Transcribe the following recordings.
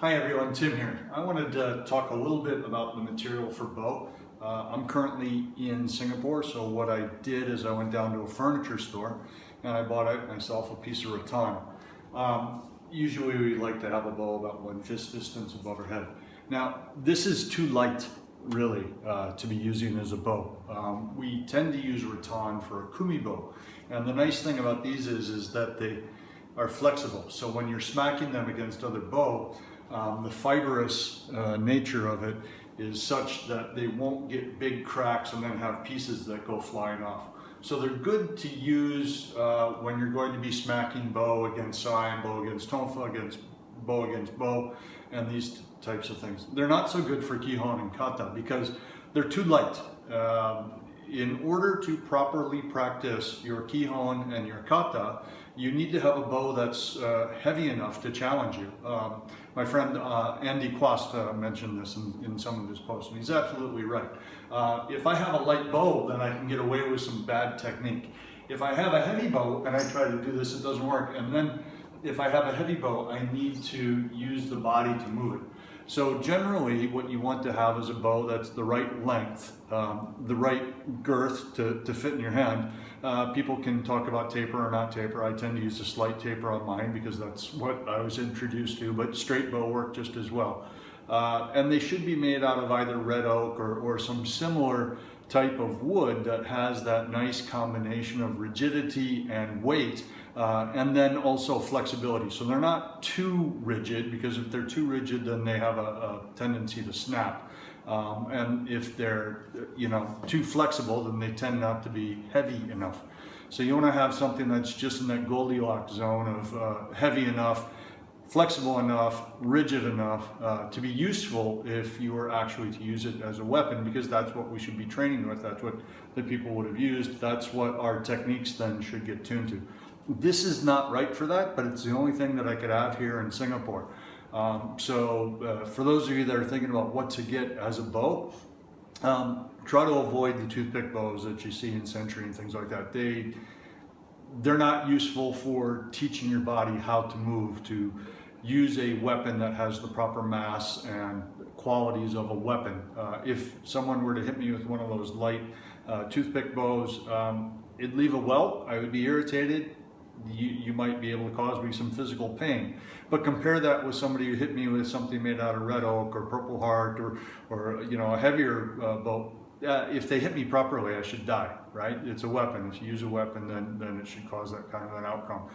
Hi everyone, Tim here. I wanted to talk a little bit about the material for bow. I'm currently in Singapore, so what I did is I went down to a furniture store and I bought out myself a piece of rattan. Usually we like to have a bow about 1 fist distance above our head. Now, this is too light, really, to be using as a bow. We tend to use rattan for a Kumi Bo, and the nice thing about these is that they are flexible. So when you're smacking them against other bow, the fibrous nature of it is such that they won't get big cracks and then have pieces that go flying off. So they're good to use when you're going to be smacking bow against sai, bow against tonfa, bow against bow, and these types of things. They're not so good for Kihon and Kata because they're too light. In order to properly practice your Kihon and your Kata, you need to have a bow that's heavy enough to challenge you. My friend Andy Quast mentioned this in some of his posts, and he's absolutely right. If I have a light bow, then I can get away with some bad technique. If I have a heavy bow and I try to do this, it doesn't work. And then if I have a heavy bow, I need to use the body to move it. So generally what you want to have is a bow that's the right length, the right girth to fit in your hand. People can talk about taper or not taper. I tend to use a slight taper on mine because that's what I was introduced to, but straight bow work just as well. And they should be made out of either red oak or some similar type of wood that has that nice combination of rigidity and weight, and then also flexibility. So they're not too rigid, because if they're too rigid, then they have a tendency to snap. And if they're too flexible, then they tend not to be heavy enough. So you want to have something that's just in that Goldilocks zone of heavy enough, flexible enough, rigid enough to be useful if you were actually to use it as a weapon, because that's what we should be training with. That's what the people would have used. That's what our techniques then should get tuned to. This is not right for that, but it's the only thing that I could have here in Singapore. For those of you that are thinking about what to get as a bow, try to avoid the toothpick bows that you see in Century and things like that. They're not useful for teaching your body how to move, to use a weapon that has the proper mass and qualities of a weapon. If someone were to hit me with one of those light toothpick bows, it'd leave a welt. I would be irritated. You might be able to cause me some physical pain. But compare that with somebody who hit me with something made out of red oak or purple heart or a heavier bow. If they hit me properly, I should die, right? It's a weapon. If you use a weapon, then it should cause that kind of an outcome.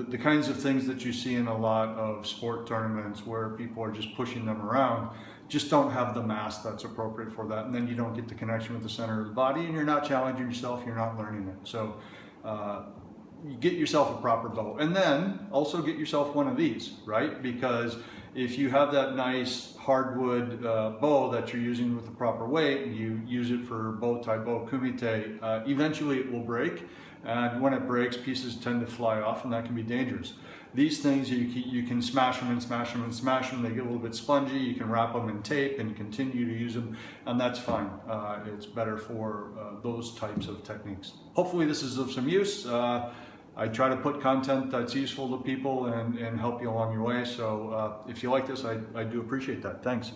The kinds of things that you see in a lot of sport tournaments where people are just pushing them around just don't have the mass that's appropriate for that. And then you don't get the connection with the center of the body, and you're not challenging yourself, you're not learning it. So you get yourself a proper bow, and then also get yourself one of these, right? Because if you have that nice hardwood bow that you're using with the proper weight, and you use it for bow tie, bow kumite, eventually it will break, and when it breaks, pieces tend to fly off, and that can be dangerous. These things, you can smash them and smash them and smash them. They get a little bit spongy. You can wrap them in tape and continue to use them, and that's fine. It's better for those types of techniques. Hopefully this is of some use. I try to put content that's useful to people and help you along your way. So if you like this, I do appreciate that. Thanks.